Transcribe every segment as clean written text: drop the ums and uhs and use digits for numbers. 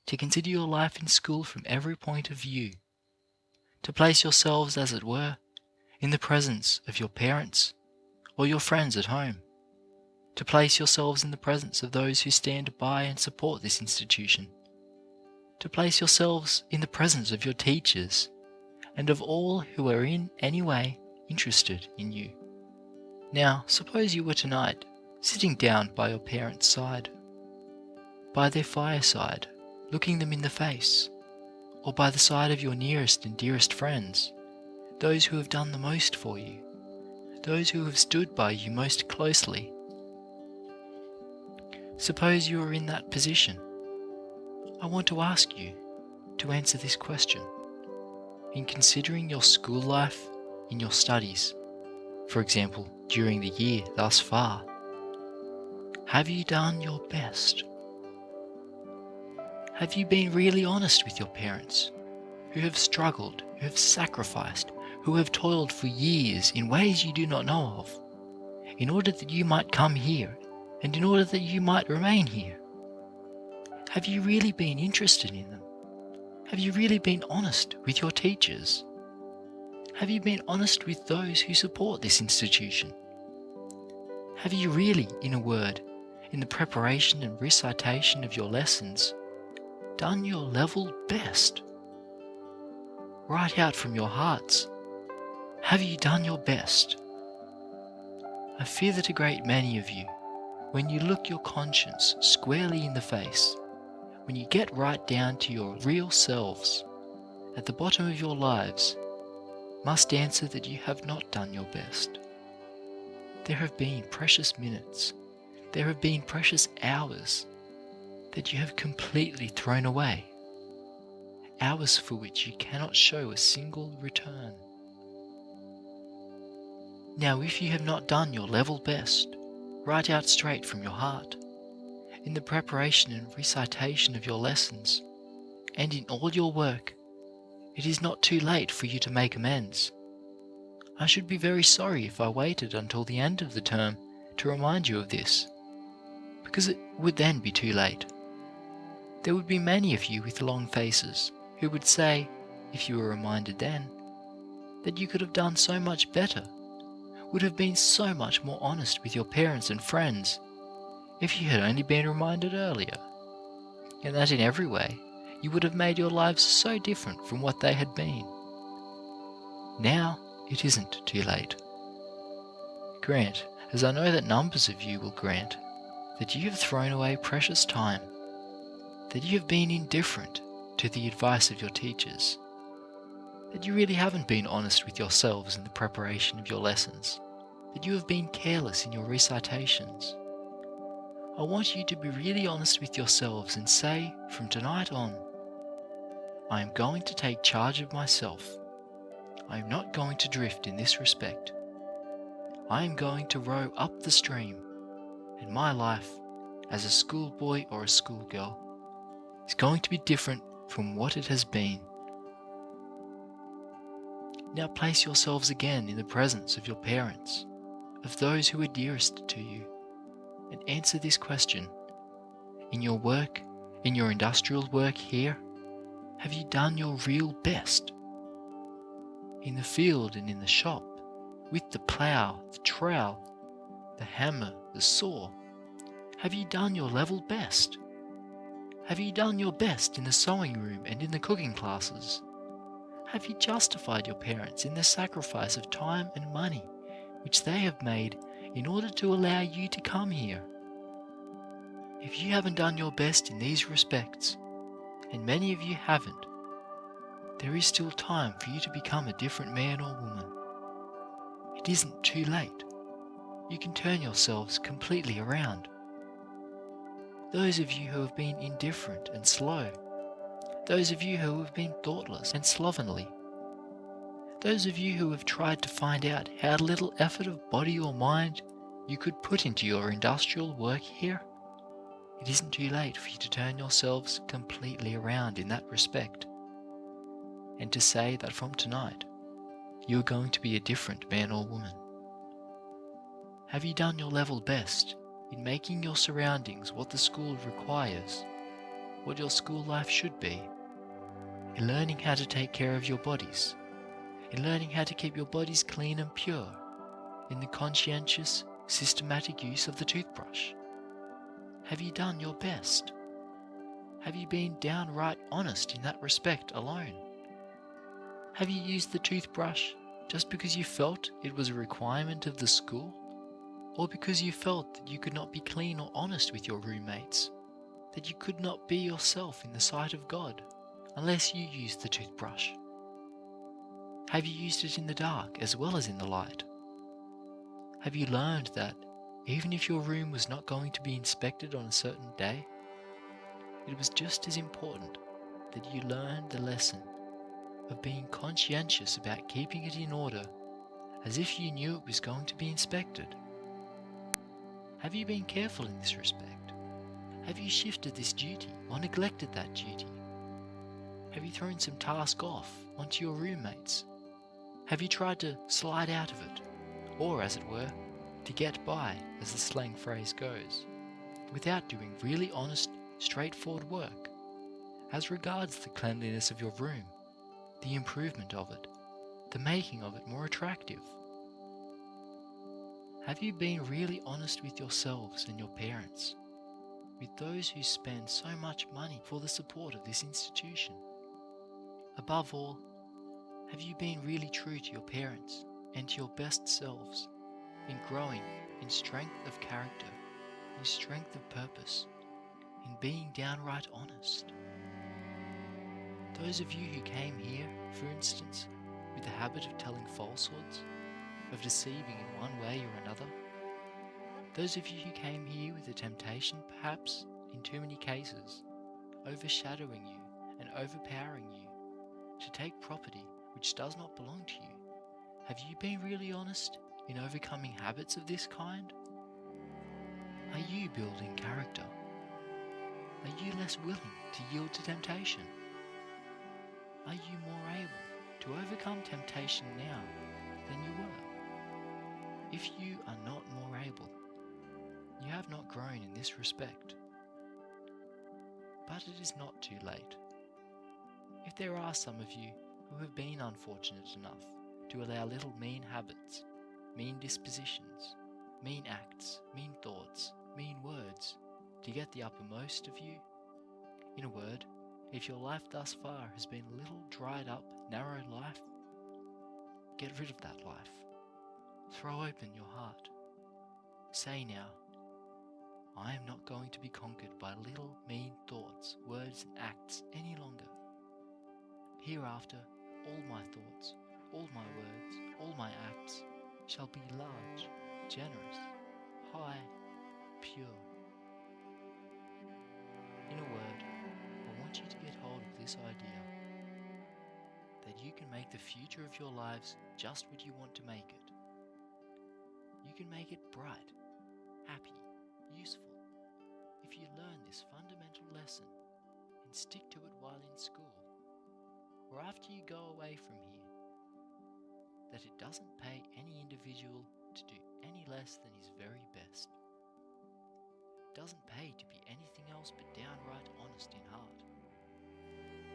to consider your life in school from every point of view, to place yourselves, as it were, in the presence of your parents or your friends at home, to place yourselves in the presence of those who stand by and support this institution, to place yourselves in the presence of your teachers and of all who are in any way interested in you. Now, suppose you were tonight sitting down by your parents' side, by their fireside, looking them in the face, or by the side of your nearest and dearest friends, those who have done the most for you, those who have stood by you most closely. Suppose you are in that position. I want to ask you to answer this question. In considering your school life, in your studies, for example, during the year thus far, have you done your best? Have you been really honest with your parents, who have struggled, who have sacrificed, who have toiled for years in ways you do not know of, in order that you might come here and in order that you might remain here? Have you really been interested in them? Have you really been honest with your teachers? Have you been honest with those who support this institution? Have you really, in a word, in the preparation and recitation of your lessons, done your level best? Right out from your hearts, have you done your best? I fear that a great many of you, when you look your conscience squarely in the face, when you get right down to your real selves, at the bottom of your lives, must answer that you have not done your best. There have been precious minutes, there have been precious hours that you have completely thrown away, hours for which you cannot show a single return. Now, if you have not done your level best, right out straight from your heart, in the preparation and recitation of your lessons, and in all your work, it is not too late for you to make amends. I should be very sorry if I waited until the end of the term to remind you of this, because it would then be too late. There would be many of you with long faces who would say, if you were reminded then, that you could have done so much better, would have been so much more honest with your parents and friends, if you had only been reminded earlier, and that in every way you would have made your lives so different from what they had been. Now it isn't too late. Grant, as I know that numbers of you will grant, that you have thrown away precious time, that you have been indifferent to the advice of your teachers, that you really haven't been honest with yourselves in the preparation of your lessons, that you have been careless in your recitations. I want you to be really honest with yourselves and say, from tonight on, I am going to take charge of myself. I am not going to drift in this respect. I am going to row up the stream, and my life as a schoolboy or a schoolgirl is going to be different from what it has been. Now place yourselves again in the presence of your parents, of those who are dearest to you, and answer this question. In your work, in your industrial work here, have you done your real best? In the field and in the shop, with the plough, the trowel, the hammer, the saw, have you done your level best? Have you done your best in the sewing room and in the cooking classes? Have you justified your parents in the sacrifice of time and money which they have made in order to allow you to come here? If you haven't done your best in these respects, and many of you haven't, there is still time for you to become a different man or woman. It isn't too late. You can turn yourselves completely around. Those of you who have been indifferent and slow, those of you who have been thoughtless and slovenly, those of you who have tried to find out how little effort of body or mind you could put into your industrial work here, it isn't too late for you to turn yourselves completely around in that respect, and to say that from tonight you are going to be a different man or woman. Have you done your level best in making your surroundings what the school requires? what your school life should be, in learning how to take care of your bodies, in learning how to keep your bodies clean and pure, in the conscientious, systematic use of the toothbrush? Have you done your best? Have you been downright honest in that respect alone? Have you used the toothbrush just because you felt it was a requirement of the school, or because you felt that you could not be clean or honest with your roommates, that you could not be yourself in the sight of God unless you used the toothbrush? Have you used it in the dark as well as in the light? Have you learned that even if your room was not going to be inspected on a certain day, it was just as important that you learned the lesson of being conscientious about keeping it in order as if you knew it was going to be inspected? Have you been careful in this respect? Have you shifted this duty or neglected that duty? Have you thrown some task off onto your roommates? Have you tried to slide out of it, or as it were, to get by, as the slang phrase goes, without doing really honest, straightforward work as regards the cleanliness of your room, the improvement of it, the making of it more attractive? Have you been really honest with yourselves and your parents, with those who spend so much money for the support of this institution? Above all, have you been really true to your parents and to your best selves in growing in strength of character, in strength of purpose, in being downright honest? Those of you who came here, for instance, with the habit of telling falsehoods, of deceiving in one way or another, those of you who came here with the temptation, perhaps, in too many cases, overshadowing you and overpowering you, to take property which does not belong to you, have you been really honest in overcoming habits of this kind? Are you building character? Are you less willing to yield to temptation? Are you more able to overcome temptation now than you were? If you are not more able, you have not grown in this respect. But it is not too late. If there are some of you who have been unfortunate enough to allow little mean habits, mean dispositions, mean acts, mean thoughts, mean words to get the uppermost of you, in a word, if your life thus far has been a little dried up, narrow life, get rid of that life. Throw open your heart. Say now, I am not going to be conquered by little mean thoughts, words and acts any longer. Hereafter, all my thoughts, all my words, all my acts shall be large, generous, high, pure. In a word, I want you to get hold of this idea that you can make the future of your lives just what you want to make it. You can make it bright, happy, useful, if you learn this fundamental lesson and stick to it while in school, or after you go away from here, that it doesn't pay any individual to do any less than his very best. It doesn't pay to be anything else but downright honest in heart.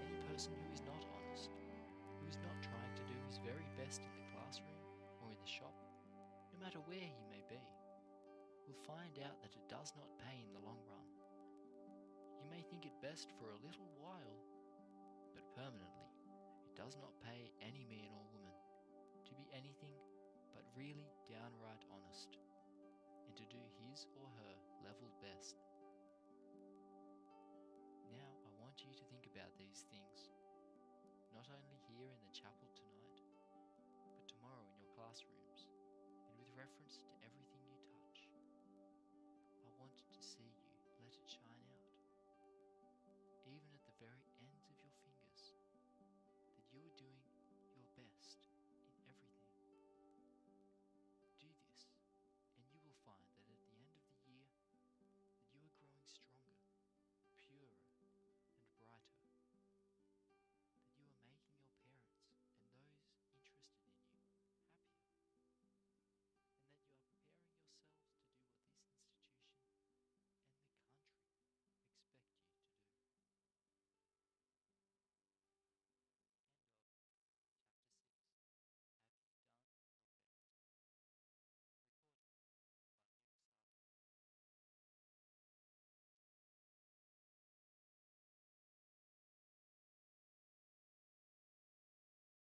Any person who is not honest, who is not trying to do his very best in the classroom or in the shop, no matter where he may be, will find out that it does not pay in the long run. You may think it best for a little while, but permanently it does not pay any man or woman to be anything but really downright honest, and to do his or her level best. Now I want you to think about these things, not only here in the chapel tonight, but tomorrow in your classrooms, and with reference to every